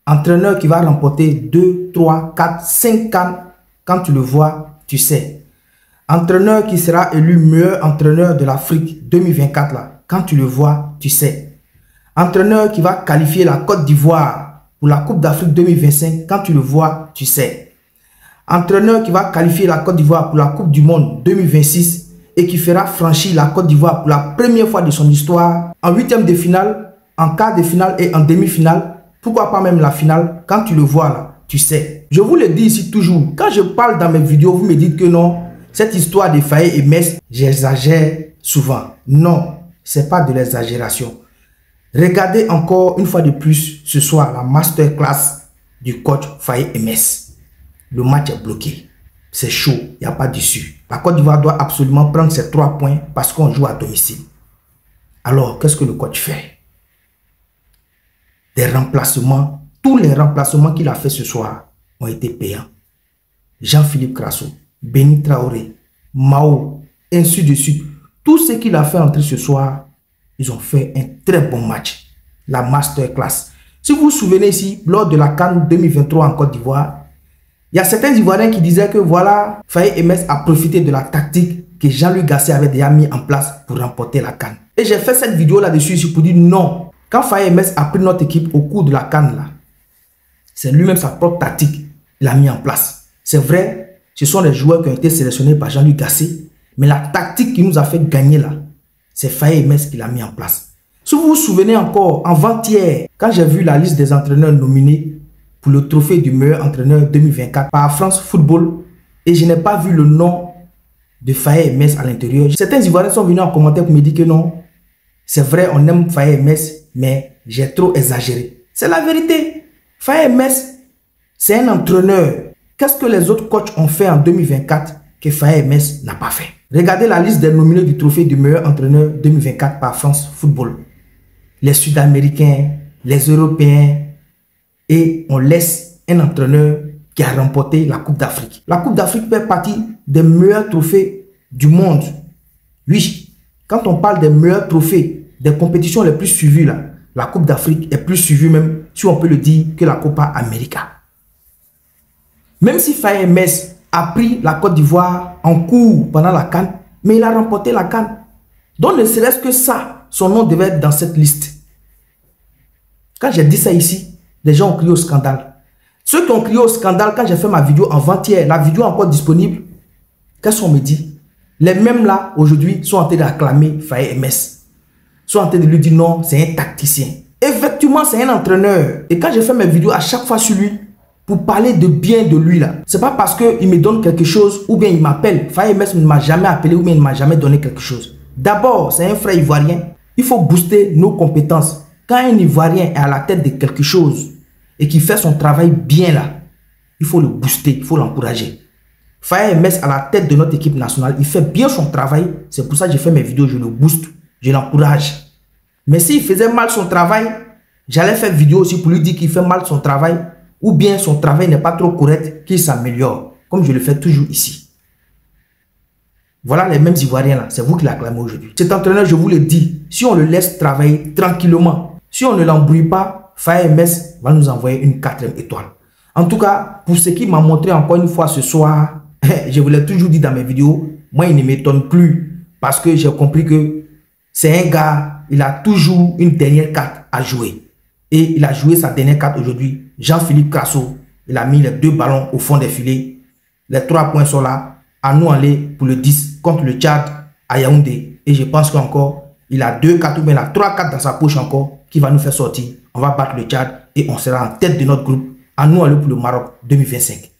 Entraîneur qui va remporter 2, 3, 4, 5 CAN. Quand tu le vois, tu sais. Entraîneur qui sera élu meilleur entraîneur de l'Afrique 2024 là. Quand tu le vois, tu sais. Entraîneur qui va qualifier la Côte d'Ivoire pour la Coupe d'Afrique 2025. Quand tu le vois, tu sais. Entraîneur qui va qualifier la Côte d'Ivoire pour la Coupe du Monde 2026 et qui fera franchir la Côte d'Ivoire pour la première fois de son histoire en huitième de finale, en quart de finale et en demi-finale. Pourquoi pas même la finale? Quand tu le vois là, tu sais. Je vous le dis ici toujours. Quand je parle dans mes vidéos, vous me dites que non. Cette histoire de Faye et Metz, j'exagère souvent. Non, c'est pas de l'exagération. Regardez encore une fois de plus ce soir la masterclass du coach Faye et Metz. Le match est bloqué. C'est chaud, il n'y a pas d'issue. La Côte d'Ivoire doit absolument prendre ses 3 points parce qu'on joue à domicile. Alors, qu'est-ce que le coach fait? Des remplacements. Tous les remplacements qu'il a fait ce soir ont été payants. Jean-Philippe Crasso, Béni Traoré, Mao, ainsi de suite. Tout ce qu'il a fait entrer ce soir, ils ont fait un très bon match. La masterclass. Si vous vous souvenez ici, lors de la CAN 2023 en Côte d'Ivoire, il y a certains Ivoiriens qui disaient que voilà, Faye et Metz a profité de la tactique que Jean-Louis Gasset avait déjà mis en place pour remporter la CAN. Et j'ai fait cette vidéo là-dessus ici pour dire non. Quand Faye et Metz a pris notre équipe au cours de la CAN là, c'est lui-même sa propre tactique qu'il a mis en place. C'est vrai. Ce sont les joueurs qui ont été sélectionnés par Jean-Louis Gasset. Mais la tactique qui nous a fait gagner là, c'est Faye et Metz qui l'a mis en place. Si vous vous souvenez encore, avant-hier, quand j'ai vu la liste des entraîneurs nominés pour le trophée du meilleur entraîneur 2024 par France Football, et je n'ai pas vu le nom de Faye et Metz à l'intérieur. Certains Ivoiriens sont venus en commentaire pour me dire que non, c'est vrai, on aime Faye et Metz, mais j'ai trop exagéré. C'est la vérité. Faye et Metz, c'est un entraîneur. Qu'est-ce que les autres coachs ont fait en 2024 que Faye et Metz n'a pas fait? Regardez la liste des nominés du trophée du meilleur entraîneur 2024 par France Football. Les Sud-Américains, les Européens, et on laisse un entraîneur qui a remporté la Coupe d'Afrique. La Coupe d'Afrique fait partie des meilleurs trophées du monde. Oui, quand on parle des meilleurs trophées, des compétitions les plus suivies, là, la Coupe d'Afrique est plus suivie même, si on peut le dire, que la Copa América. Même si Faye et Metz a pris la Côte d'Ivoire en cours pendant la CAN, mais il a remporté la CAN. Donc ne serait-ce que ça, son nom devait être dans cette liste. Quand j'ai dit ça ici, les gens ont crié au scandale. Ceux qui ont crié au scandale, quand j'ai fait ma vidéo avant-hier, la vidéo est encore disponible, qu'est-ce qu'on me dit? Les mêmes là, aujourd'hui, sont en train d'acclamer Faye et Metz. Sont en train de lui dire non, c'est un tacticien. Effectivement, c'est un entraîneur. Et quand j'ai fait mes vidéos à chaque fois sur lui, pour parler de bien de lui là, c'est pas parce qu'il me donne quelque chose ou bien il m'appelle. Faye et Metz ne m'a jamais appelé ou bien il ne m'a jamais donné quelque chose. D'abord, c'est un frère ivoirien. Il faut booster nos compétences. Quand un Ivoirien est à la tête de quelque chose et qui fait son travail bien là, il faut le booster, il faut l'encourager. Faye et Metz à la tête de notre équipe nationale, il fait bien son travail. C'est pour ça que j'ai fait mes vidéos, je le booste, je l'encourage. Mais s'il faisait mal son travail, j'allais faire vidéo aussi pour lui dire qu'il fait mal son travail ou bien son travail n'est pas trop correct, qu'il s'améliore, comme je le fais toujours ici. Voilà les mêmes Ivoiriens là, c'est vous qui l'acclamez aujourd'hui. Cet entraîneur, je vous le dis, si on le laisse travailler tranquillement, si on ne l'embrouille pas, Faye et Metz va nous envoyer une 4e étoile. En tout cas, pour ce qui m'a montré encore une fois ce soir, je vous l'ai toujours dit dans mes vidéos, moi il ne m'étonne plus parce que j'ai compris que c'est un gars, il a toujours une dernière carte à jouer. Et il a joué sa dernière carte aujourd'hui. Jean-Philippe Crasso, il a mis les 2 ballons au fond des filets. Les 3 points sont là. À nous aller pour le 10 contre le Tchad à Yaoundé. Et je pense qu'encore, il a 2 cartes ou bien il a 3 cartes dans sa poche encore qui va nous faire sortir. On va battre le Tchad et on sera en tête de notre groupe. À nous aller pour le Maroc 2025.